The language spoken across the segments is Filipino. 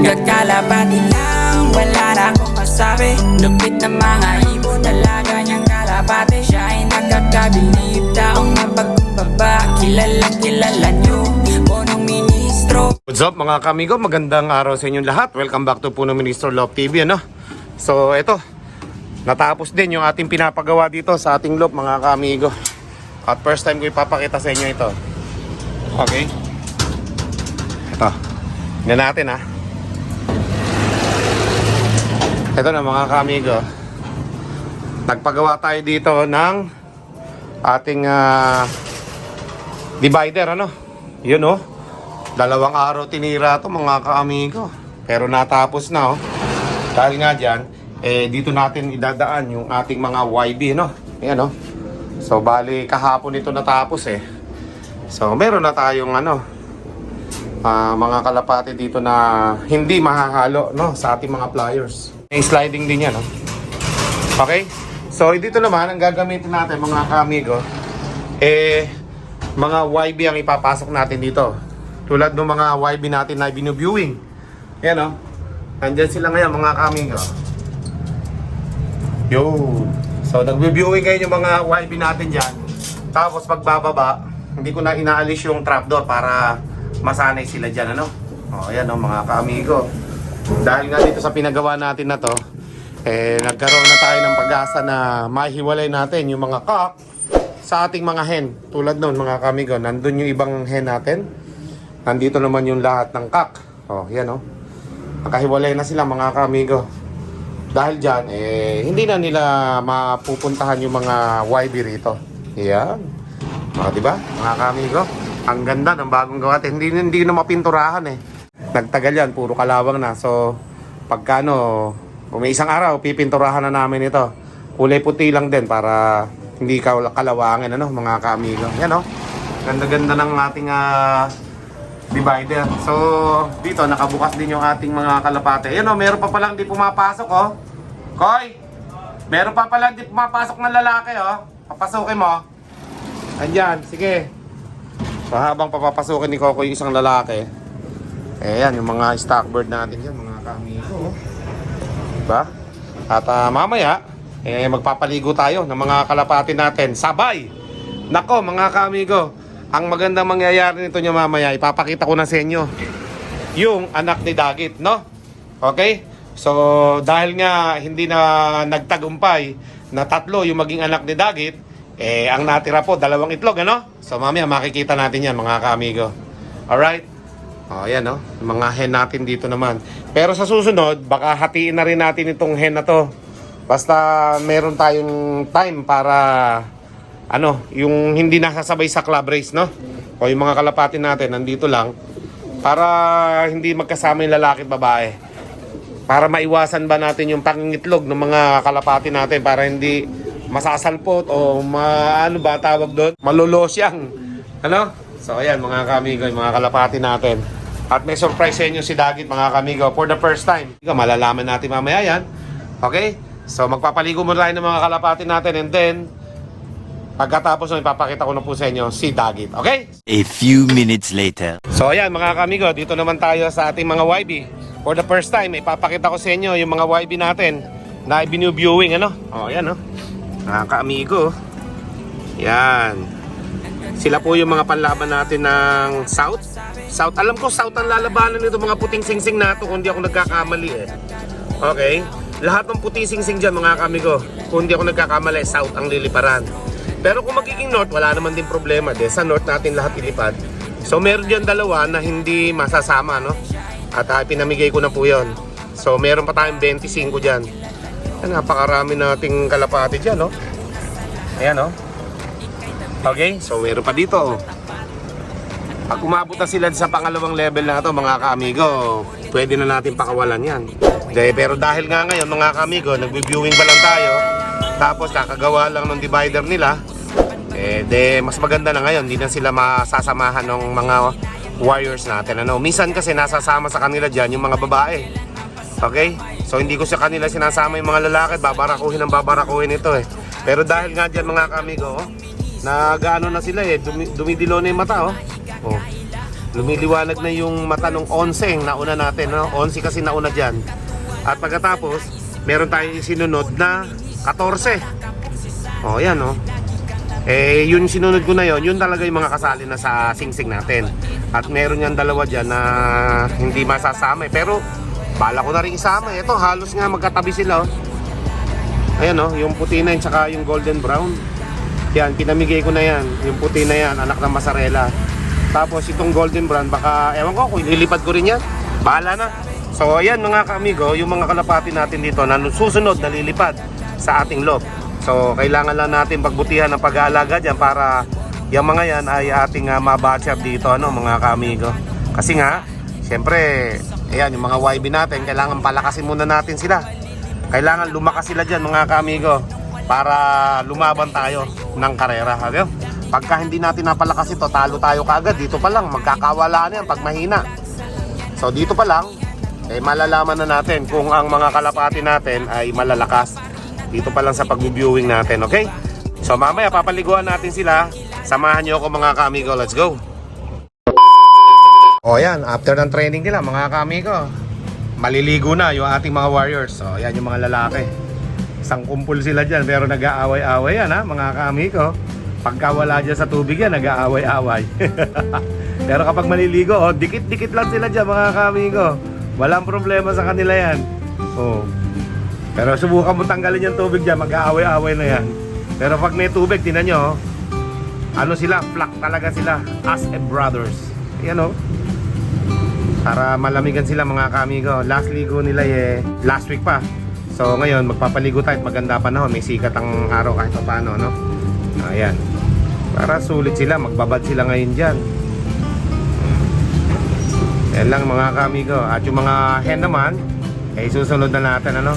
Kakalapati lang, wala na akong masabi. Lupit na mga ibon, dalaga niyang kalapati. Siya ay nakakabilib, taong mapagkumbaba. Kilala niyo, punong ministro. What's up mga kamigo, magandang araw sa inyong lahat. Welcome back to Punong Ministro Love TV, ano? So eto, natapos din yung ating pinapagawa dito sa ating loop mga kamigo. At first time ko ipapakita sa inyo ito. Okay? Ito, yan natin ha. Ito na mga kamigo, nagpagawa tayo dito ng ating divider, ano? Yun oh, 2 araw tinira to mga kaamigo, pero natapos na oh. Dahil nga dyan, dito natin idadaan yung ating mga YB, no? Ayan oh. So bali kahapon ito natapos eh. So meron na tayong mga kalapati dito na hindi mahahalo, no, sa ating mga pliers. May sliding din yan, no? Okay? So dito naman ang gagamitin natin mga kaamigo, mga YB ang ipapasok natin dito. Tulad ng mga YB natin na binuviewing. Yan o. Nandyan sila ngayon mga kaamigo. Yun. So nag-viewing ngayon yung mga YB natin dyan. Tapos pagbababa, hindi ko na inaalis yung trapdoor para masanay sila dyan, ano? O yan o mga kaamigo. Dahil nga dito sa pinagawa natin na to, nagkaroon na tayo ng pag-asa na mahiwalay natin yung mga cock sa ating mga hen. Tulad nun mga kamigo, nandun yung ibang hen natin. Nandito naman yung lahat ng cock. O, yan o. Nakahiwalay na sila mga kamigo. Dahil dyan, hindi na nila mapupuntahan yung mga YB rito. Yan. O, diba mga kamigo? Ang ganda ng bagong gawa. Hindi na mapinturahan eh. Nagtagal yan, puro kalawang na. So, pagka kung may isang araw, pipinturahan na namin ito. Kulay puti lang din para hindi kalawangin, mga kaamigo. Yan, ganda-ganda ng ating divider. So, dito, nakabukas din yung ating mga kalapate. Yan, meron pa palang di pumapasok, oh. Koy! Meron pa palang di pumapasok na lalaki, oh. Papasukin mo. Andyan, sige. So, habang papapasukin ni Kokoy isang lalaki, yan, yung mga stock bird natin dyan, mga kaamigo. Diba? At mamaya, magpapaligo tayo ng mga kalapati natin. Sabay! Nako, mga kaamigo, ang magandang mangyayari nito nyo mamaya, ipapakita ko na sa inyo yung anak ni Dagit, no? Okay? So, dahil nga hindi na nagtagumpay na 3 yung maging anak ni Dagit, ang natira po, 2 itlog, ano? So, mamaya makikita natin yan, mga kaamigo. Alright? O, yan mga hen natin dito naman. Pero sa susunod, baka hatiin na rin natin itong hen na to. Basta meron tayong time para yung hindi nasasabay sa club race, no? O yung mga kalapati natin nandito lang para hindi magkasama yung lalaki at babae. Para maiwasan ba natin yung pangingitlog ng mga kalapati natin para hindi masasalpot o tawag doon? Malolosyang. Ano? So ayan mga kamigo, yung mga kalapati natin. At may surprise sa inyo si Dagit mga kamigo for the first time. Malalaman natin mamaya yan. Okay? So magpapaligo muna tayo ng mga kalapati natin and then pagkatapos ipapakita ko na po sa inyo si Dagit. Okay? A few minutes later. So ayan mga kamigo, dito naman tayo sa ating mga YB. For the first time, ipapakita ko sa inyo yung mga YB natin na binuviewing, O ayan mga kamigo. Yan. Sila po yung mga panlaban natin ng South. Alam ko South ang lalabanan nito, mga puting singsing na ito kung di ako nagkakamali eh. Okay? Lahat ng puting singsing dyan mga kamigo, kung di ako nagkakamali, South ang liliparan. Pero kung magiging North, wala naman din problema. Sa North natin lahat ilipad. So meron dyan 2 na hindi masasama, no? At pinamigay ko na po yun. So meron pa tayong 25 dyan. Napakarami nating kalapati dyan, no? Ayan, Okay, so meron pa dito. Pag umabot na sila sa pangalawang level na ito mga kaamigo, pwede na natin pakawalan yan. Pero dahil nga ngayon mga kaamigo, nagbe-viewing pa lang tayo, tapos kakagawa lang ng divider nila, mas maganda na ngayon, hindi na sila masasamahan ng mga warriors natin. Minsan kasi nasasama sa kanila dyan yung mga babae. Okay? So hindi ko sa kanila sinasama yung mga lalaki, babarakuhin ito eh. Pero dahil nga dyan mga kaamigo, nag-ano na sila dumidilo na yung mata Lumiliwanag na yung mata ng 11 nauna natin, no? 11 kasi nauna dyan. At pagkatapos, meron tayong sinunod na 14. O, yan, no? Eh, yun sinunod ko na yun talaga yung mga kasali na sa singsing natin. At meron yan dalawa dyan na hindi masasama. Pero, bala ko na rin isama. Ito, halos nga magkatabi sila, oh. Ayan, oh, yung puti na yun, tsaka yung golden brown. Yan, pinamigay ko na yan. Yung puti na yan, anak ng masarela. Tapos, itong golden brown, baka, ewan ko, kung ililipad ko rin yan. Bahala na. So, ayan mga kaamigo, yung mga kalapati natin dito na susunod na lilipad sa ating loob. So, kailangan lang natin pagbutihan ng pag-aalaga dyan para yung mga yan ay ating mabatcher dito, ano, mga kaamigo. Kasi nga, siyempre, ayan, yung mga YB natin, kailangan palakasin muna natin sila. Kailangan lumakas sila dyan, mga kaamigo, para lumaban tayo ng karera. Okay? Pagka hindi natin napalakas ito, talo tayo kaagad. Dito pa lang, magkakawalaan yan pag mahina. So, dito pa lang, eh, malalaman na natin kung ang mga kalapati natin ay malalakas. Dito pa lang sa pag-viewing natin, okay? So mamaya papaliguan natin sila. Samahan nyo ako mga kaamigo, let's go! O yan, after ng training nila mga kaamigo, maliligo na yung ating mga warriors. So yan yung mga lalaki. Isang kumpul sila dyan pero nag-aaway-aaway yan, ha mga kaamigo. Pagka wala dyan sa tubig yan, nag-aaway-aaway. Pero kapag maliligo, oh, dikit-dikit lang sila dyan mga kaamigo. Walang problema sa kanila yan. Oh. Pero subukan mo tanggalin yung tubig dyan, mag-aaway-aaway na yan. Pero pag may tubig, tinan nyo, ano sila, flock talaga sila, as a brothers. Yan, oh. Para malamigan sila mga kaamigo. Last ligo nila last week pa. So ngayon, magpapaligo tayo at maganda panahon. May sikat ang araw kahit pa paano, no? Ayan. Para sulit sila, magbabad sila ngayon dyan. Yan lang mga kaamigo. At yung mga hen naman, eh susunod na natin, ano?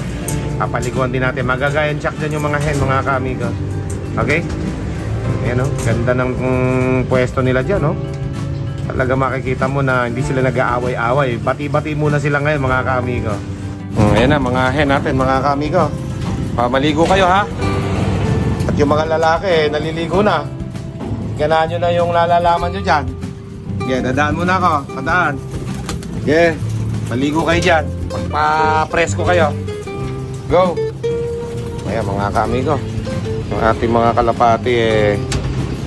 Papaliguan din natin. Magagayan check dyan yung mga hen, mga kaamigo. Okay? Ayan, oh. Ganda ng pwesto nila dyan, oh. Talaga makikita mo na hindi sila nag-aaway-aaway. Bati-bati muna sila ngayon, mga kaamigo. Ayan na, mga hen natin, mga kaamigo. Maligo kayo, ha? At yung mga lalaki, naliligo na. Ganahan nyo na yung lalalaman nyo dyan. Okay, dadaan muna ako. Dadaan. Okay, maligo kayo dyan. Magpa-presko kayo. Go! Ayan mga kaamigo, ang ating mga kalapati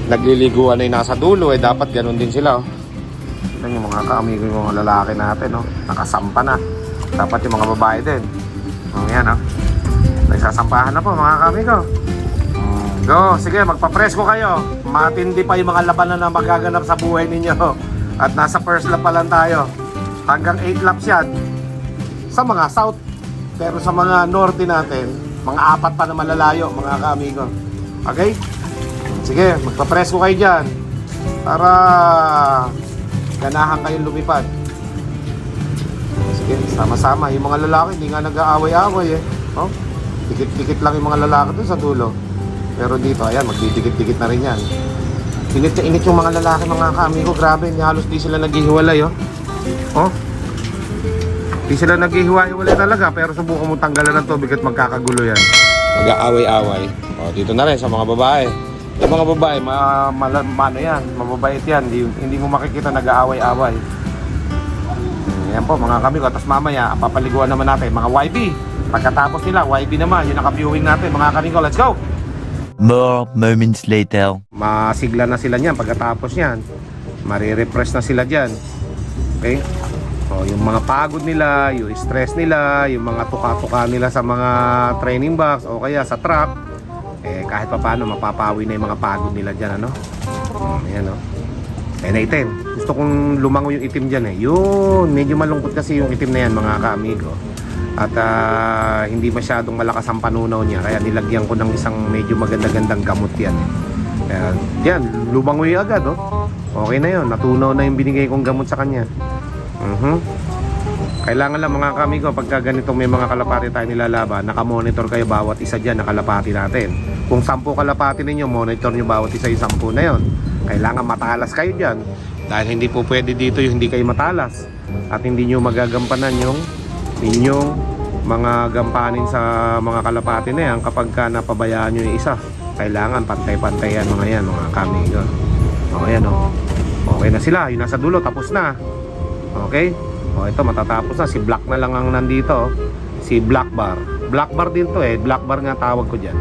nagliliguan ay nasa dulo, dapat ganun din sila, oh. Tignan yung mga kaamigo, yung mga lalaki natin, oh. Nakasampa na. Dapat yung mga babae din. Ayan, oh. Nagsasampahan na po mga kaamigo. Go! Sige, magpa-presko kayo. Matindi pa yung mga labanan na magaganap sa buhay ninyo. At nasa first lap pa lang tayo. Hanggang 8 laps yan sa mga south. Pero sa mga norte natin, mga 4 pa na malalayo, mga kaamigo. Okay? Sige, magpa-presko kayo dyan para ganahan kayong lumipad. Sige, sama-sama. Yung mga lalaki, hindi nga nag-aaway-aaway, oh? Dikit-dikit lang yung mga lalaki dun sa dulo. Pero dito, ayan, magdidikit-dikit na rin yan. Init na init yung mga lalaki, mga kaamigo. Grabe, halos di sila naghihiwalay, oh. Oh? Di sila naghihiwa-hiwalay talaga, pero subukan mo tanggalan ng tubig at magkakagulo yan. Mag-aaway-aaway. O, dito na rin sa mga babae. Yung mga babae, ano yan, mababait yan. Hindi mo makikita nag-aaway-aaway. Yan po, mga kamigo. Tapos mamaya, papaliguan naman natin, mga YB. Pagkatapos nila, YB naman, yung naka-viewing natin, mga kamigo. Let's go! More moments later. Masigla na sila niyan pagkatapos niyan. Mare-refresh na sila diyan. Okay? So, yung mga pagod nila, yung stress nila, yung mga tuka-tuka nila sa mga training box o kaya sa truck, kahit pa paano mapapawi na yung mga pagod nila diyan, ano? Ayan, no. Na itim. Gusto kong lumango yung itim diyan, Yun, medyo malungkot kasi yung itim na yan, mga kaamigo. At hindi masyadong malakas ang panunaw niya, kaya nilagyan ko ng isang medyo maganda-gandang gamot yan. Yan, lumangoy agad, oh. Okay na yun, natunaw na yung binigay kong gamot sa kanya. Kailangan lang mga kamigo, pagka ganito may mga kalapati tayo nilalaban, nakamonitor kayo bawat isa dyan na kalapati natin. Kung 10 kalapati ninyo, monitor nyo bawat isa yung 10 na yon. Kailangan matalas kayo dyan. Dahil hindi po pwede dito yung hindi kayo matalas. At hindi nyo magagampanan yung inyong mga gampanin sa mga kalapati na yan kapag ka napabayaan nyo yung isa. Kailangan pantay-pantay yan mga kamigo. O yan, o. Okay Okay na sila, yung nasa dulo, tapos na. Okay? O ito, matatapos na. Si Black na lang ang nandito. Si Black Bar. Black Bar din to eh. Black Bar nga tawag ko dyan.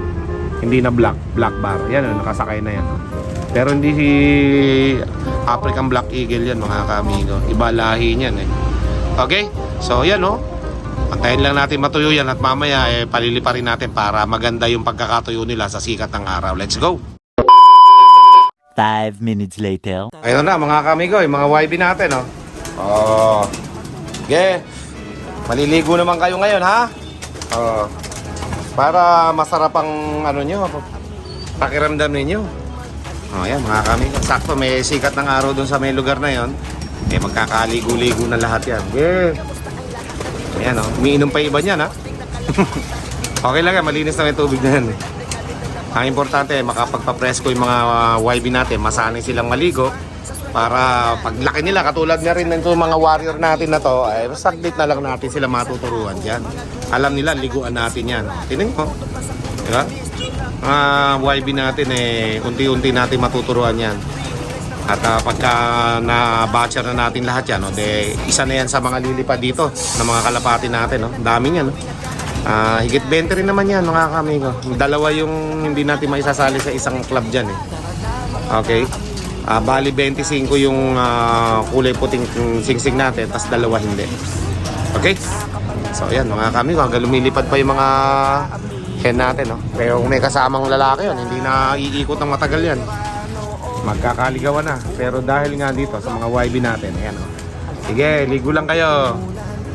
Hindi na Black, Black Bar. Yan, nakasakay na yan. Pero hindi si African Black Eagle yan, mga kaamigo. Iba lahi niyan eh. Okay? So yan oh. Antayin lang natin matuyo yan at mamaya paliliparin natin para maganda yung pagkakatuyo nila sa sikat ng araw. Let's go! 5 minutes later. Ayun na mga kamigo, yung mga YB natin oh. Oh. Okay. Maliligo naman kayo ngayon ha? Oh. Para masarap ang ano nyo, pakiramdam ninyo. Oh, yan mga kamigo. Sakto may sikat ng araw dun sa may lugar na yon. Magkakaligo-ligo na lahat yan. Okay. Ayan oh. Umiinom pa iba niyan ha? Okay lang yan, malinis na may tubig na yan eh. Ang importante, makapagpapresko yung mga YB natin, masanay silang maligo para paglaki nila, katulad na rin ng mga warrior natin na to, ay saglit na lang natin sila matuturuan dyan. Alam nila, liguan natin yan. Tingnan mo, diba? Mga YB natin unti-unti natin matuturuan yan. At pagka na-batcher na natin lahat yan, isa na yan sa mga lilipad dito ng mga kalapati natin. Ang dami yan. Higit 20 rin naman yan mga kamigo. Dalawa yung hindi natin maisasali sa isang club dyan eh. Okay? Bali 25 yung kulay puting singsing natin, tas dalawa hindi. Okay? So yan mga kamigo, hanggang lumilipad pa yung mga hen natin. No? Pero kung may kasamang lalaki yun, hindi na iikot ng matagal yan. Magkakaligawan na. Pero dahil nga dito sa mga YB natin, ayan o. Sige, ligo lang kayo.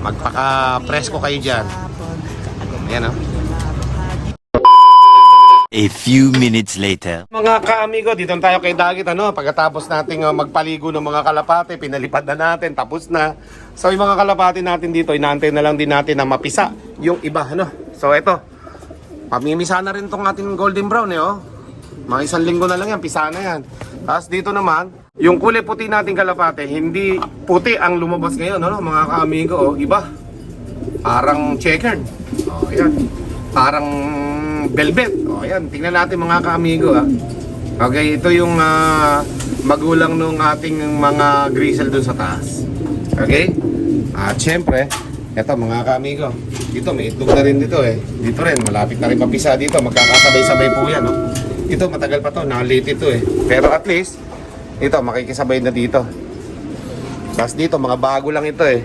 Magpaka-presko kayo dyan. Ayan o. A few minutes later. Mga kaamigo, dito tayo kay Dagit ano, pagkatapos nating magpaligo ng mga kalapate, pinalipad na natin, tapos na. So yung mga kalapate natin dito, inaantay na lang din natin na mapisa yung iba ano. So eto, pamimisa na rin tong ating golden brown oh. Mga 1 linggo na lang yan, pisa na yan. Tapos dito naman, yung kulay puti nating kalapate, hindi puti ang lumabas ngayon ano, mga kaamigo oh, iba. Parang checkered. Oh, ayan. Parang velvet. O, ayan. Tingnan natin mga kaamigo, ha. Okay, ito yung magulang nung ating mga grizzle dun sa taas. Okay? At syempre, eto mga kaamigo. Dito, may itlog na rin dito, eh. Dito rin, malapit na rin mapisa dito. Magkakasabay-sabay po yan, no? Ito, matagal pa to. Naka-late ito, eh. Pero at least, ito, makikisabay na dito. Tapos dito, mga bago lang ito, eh.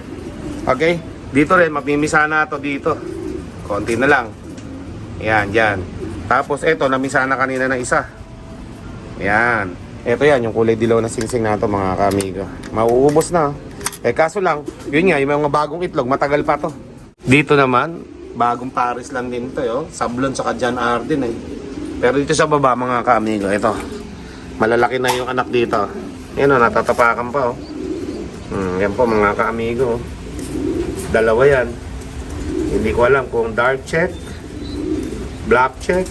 Okay? Dito rin, mapimisa na ito dito. Konti na lang. Yan, yan. Tapos ito, namisa na kanina ng isa. Yan. Ito yan, yung kulay dilaw na singsing na ito mga kamigo. Mauubos na. Kaso lang, yun nga, yung mga bagong itlog, matagal pa to. Dito naman, bagong Paris lang din ito, oh. Sablon saka John Arden, eh. Pero dito sa baba mga kamigo, ito. Malalaki na yung anak dito. Yan o, natatapakan pa, oh. Yan po mga kamigo, oh. Dalawa yan. Hindi ko alam kung dark check, black check,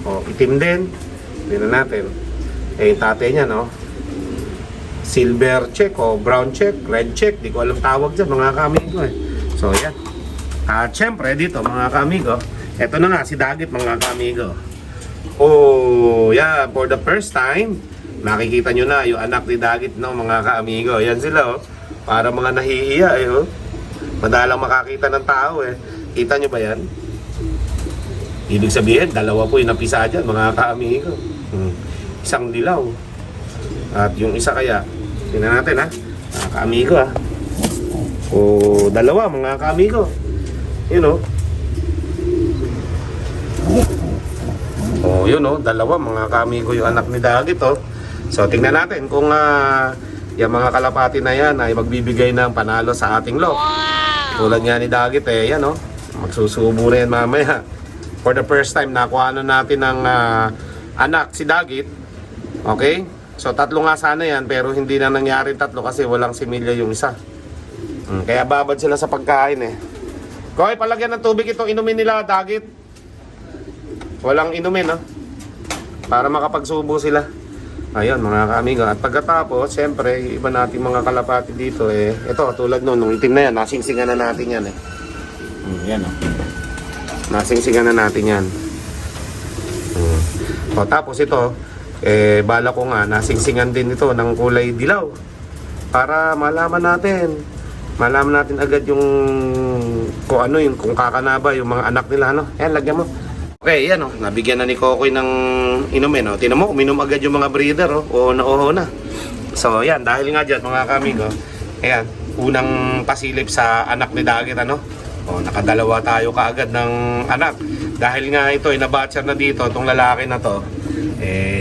o itim din. Hindi na natin. Tatay niya, no? Silver check, o brown check, red check. Di ko alam tawag dyan, mga kamigo, eh. So, yan. At syempre, dito, mga kamigo, eto na nga, si Dagit, mga kamigo. Oh, yeah, for the first time, nakikita nyo na yung anak ni Dagit, no, mga kamigo. Yan sila, oh. Para mga nahihiya, eh, oh. Madalang makakita ng tao eh. Kita nyo ba yan? Ibig sabihin, dalawa po yung napisa dyan, mga kaamigo. Isang dilaw. At yung isa kaya, tingnan natin ha. Mga kaamigo ha. O dalawa, mga kaamigo. Yun o. O yun o, dalawa, mga kaamigo yung anak ni Dagit o. So tingnan natin kung yung mga kalapati na yan ay magbibigay ng panalo sa ating lot. Tulad nga ni Dagit eh, yan o. Magsusubo na yan mamaya. For the first time, nakuha na natin ng anak si Dagit. Okay? So tatlo nga sana yan, pero hindi na nangyari tatlo kasi walang similya yung isa. Kaya babad sila sa pagkain eh. Koy, palagyan ng tubig itong inumin nila, Dagit. Walang inumin, no? Para makapagsubo sila. Ayun, mga kaamigo. At pagkatapos, siyempre, iba nating mga kalapati dito eh. Ito, tulad nung itim na yan, nasingsingan na natin yan eh. Yan o. Nasingsingan na natin yan. O, tapos ito, bala ko nga, nasingsingan din ito ng kulay dilaw. para malaman natin. Malaman natin agad yung kung ano yung kung kakanaba yung mga anak nila, ano. Ayan, lagyan mo. Okay, yan, oh. Nabigyan na ni Kokoy ng inumin, oh. Tinan mo, uminom agad yung mga breeder, oh. Oo na. So, yan, dahil nga dyan, mga kamigo, ayan, unang pasilip sa anak ni Daggett, ano. Oh, nakadalawa tayo kaagad ng anak. Dahil nga ito, nabatcher na dito, itong lalaki na to,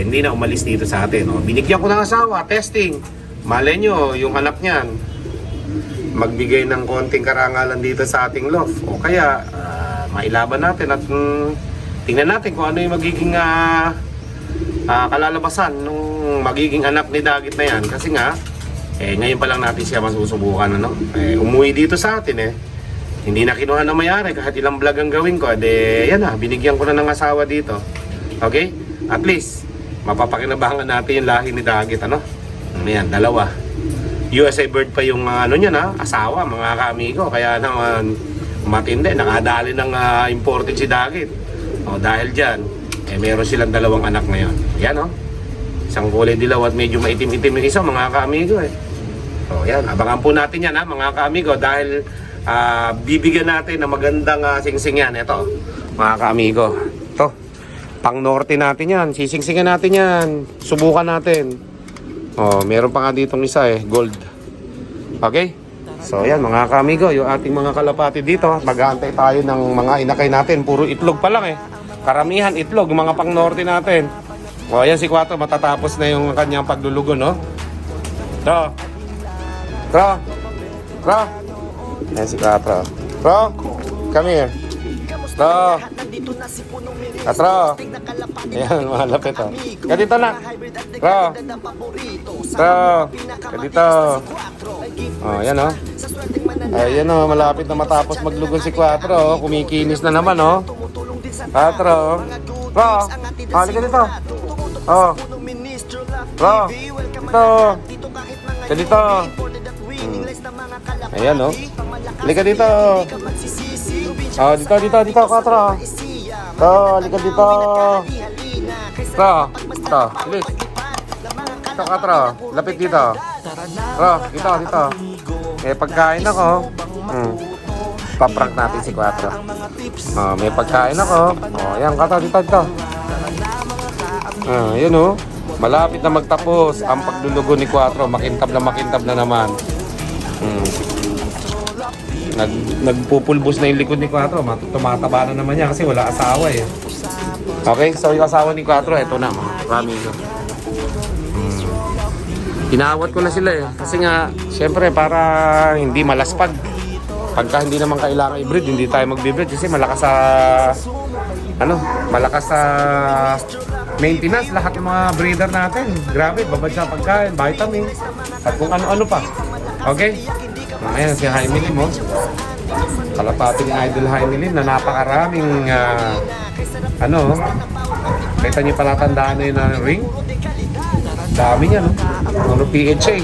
hindi na umalis dito sa atin, oh. Binigyan ko ng asawa, testing. Malay nyo, yung anak niyan, magbigay ng konting karangalan dito sa ating loft. O kaya, mailaban natin at tingnan natin kung ano yung magiging kalalabasan nung magiging anak ni Daggett na yan. Kasi nga, ngayon pa lang natin siya masusubukan. Ano? Umuwi dito sa atin hindi na kinuha na mayari kahit ilang vlog ang gawin ko. Yan na, binigyan ko na ng asawa dito. Okay? At least, mapapakinabangan natin yung lahi ni Daggett. Ano? Ayan, dalawa. USA bird pa yung ano niya na, asawa, mga kaamigo. Kaya naman matindi, nakadali ng imported si Daggett. O dahil dyan, meron silang dalawang anak ngayon. Yan o. Isang kulay dilaw at medyo maitim-itim yung isa, mga kaamigo O yan, abangan po natin yan mga kaamigo. Dahil bibigyan natin ng magandang singsing yan. Ito, mga kaamigo. Ito, pang norte natin yan. Sisingsingan natin yan. Subukan natin. Meron pa nga ditong isa gold. Okay? So yan mga kamigo, yung ating mga kalapati dito, mag-aantay tayo ng mga inakay natin. Puro itlog pa lang Karamihan itlog, yung mga pang norte natin. Yan si Quattro, matatapos na yung kanyang paglulugo, no? Tro! Yan si Quattro. Tro! Come here. Tro! Tro! Ayan, mga lapit Kadito na! Tro! Kadito! Yan Ayan malapit na matapos maglugon si Quattro. Kumikinis na naman Quattro. Tro! Halika dito! Tro! Kadito! Ayan halika dito! Dito, Quattro! Halika dito! Bilis! Dito, Quattro! Lapit dito! Dito! Pagkain ako. Paprank natin si Quattro. May pagkain ako. Yan, Quattro, dito. Yan malapit na magtapos ang paglulugo ni Quattro. Makintab na naman. Nagpupulbos na yung likod ni Quattro. Tumataba na naman niya kasi wala asawa Okay, so yung asawa ni Quattro, eto na mga kamigo. Inawat ko na sila kasi nga, syempre para hindi malaspag. Pagka hindi naman kailangan i-breed, hindi tayo mag-breed kasi malakas sa maintenance lahat ng mga breeder natin. Grabe, babad sa pagkain, vitamin, at kung ano-ano pa. Okay? Ayan si Jaime Lim kalapati ni Idol Jaime Lim na napakaraming kita niyo pala tandaan na yun na ring. Dami niya PHA.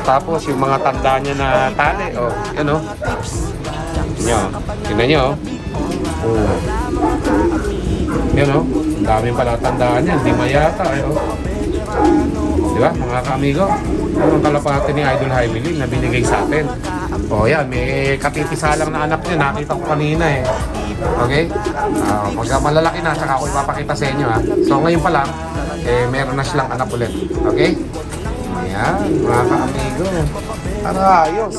Tapos yung mga tanda niya na tali tingnan niyo yan daming pala tandaan niya, hindi mayata diba mga kaamigo? Ang kalapati ni Idol Jaime Lim na binigay sa atin. Yan, may katitisa lang na anak niya, nakita ko kanina Okay? Pagka malalaki na, saka ako ipapakita sa inyo So ngayon pa lang, meron na silang anak ulit. Okay? Ayan, mga kaamigo. Ayos.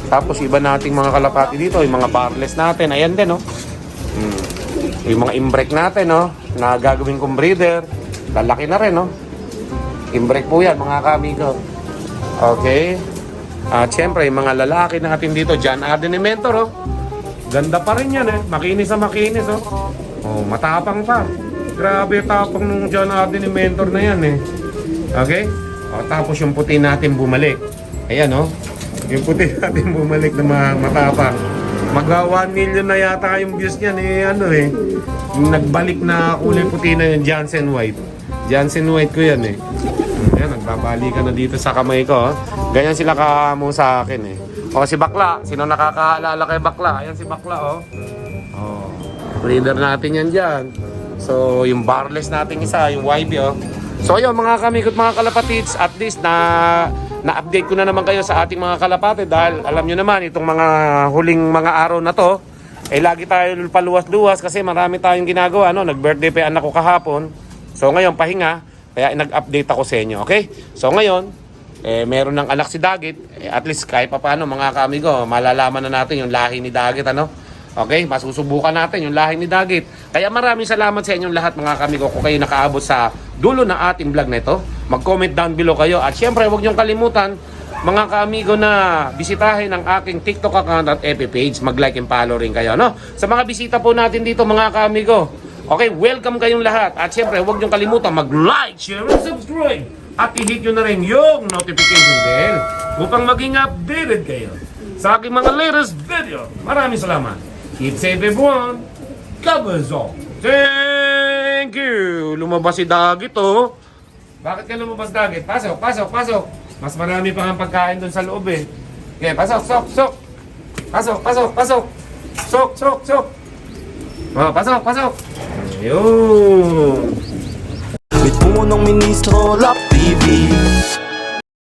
Tapos iba nating mga kalapati dito, yung mga barless natin, ayan din yung mga imbrek natin na gagawin kong breeder, lalaki na rin imbrek po yan mga kaamigo. Okay? At syempre yung mga lalaki natin dito, John Arden ni Mentor ganda pa rin yan makinis na makinis matapang pa. Grabe tapang nung John Arden ni Mentor na yan Okay? Tapos yung puti natin bumalik. Ayan yung puti natin bumalik na matapang. Mag-1 million na yata yung views niyan yung nagbalik na kulay puti na yung Jansen White. Jansen White ko yan Ayan, nagbabalikan na dito sa kamay ko Ganyan sila kamo sa akin si Bakla, sino nakakaalala kay Bakla? Ayan si Bakla breeder natin yan dyan. So yung barless natin isa, yung YB So ayun mga kamikot, mga kalapatids, at least na na-update ko na naman kayo sa ating mga kalapate dahil alam nyo naman itong mga huling mga araw na to lagi tayo paluwas-luwas kasi marami tayong ginagawa, no? Nag-birthday pa yung anak ko kahapon, so ngayon pahinga, kaya nag-update ako sa inyo, okay? So ngayon meron ng anak si Dagit, at least kahit pa paano mga kaamigo, malalaman na natin yung lahi ni Dagit, ano? Okay, masusubukan natin yung lahi ni Dagit. Kaya maraming salamat sa inyong lahat mga kamigo kung kayo nakaabot sa dulo ng ating vlog na ito. Mag-comment down below kayo. At syempre, huwag niyong kalimutan mga kamigo na bisitahin ang aking TikTok account at FB page. Mag-like and follow rin kayo, no? Sa mga bisita po natin dito mga kamigo. Okay, welcome kayong lahat. At syempre, huwag niyong kalimutan mag-like, share, and subscribe. At i-hit nyo na rin yung notification bell upang maging updated kayo sa aking mga latest video. Maraming salamat. Keep safe everyone. God bless all. Thank you. Lumabas si Dagit, oh. Bakit ka lumabas, Dagit? Pasok, pasok, pasok. Mas marami pa ang pagkain doon sa loob eh. Okay, pasok, sok, sok. Pasok, pasok, pasok. Sok, sok, sok. Oh, pasok, pasok. Ayun. Mit punong ministro, Lap TV.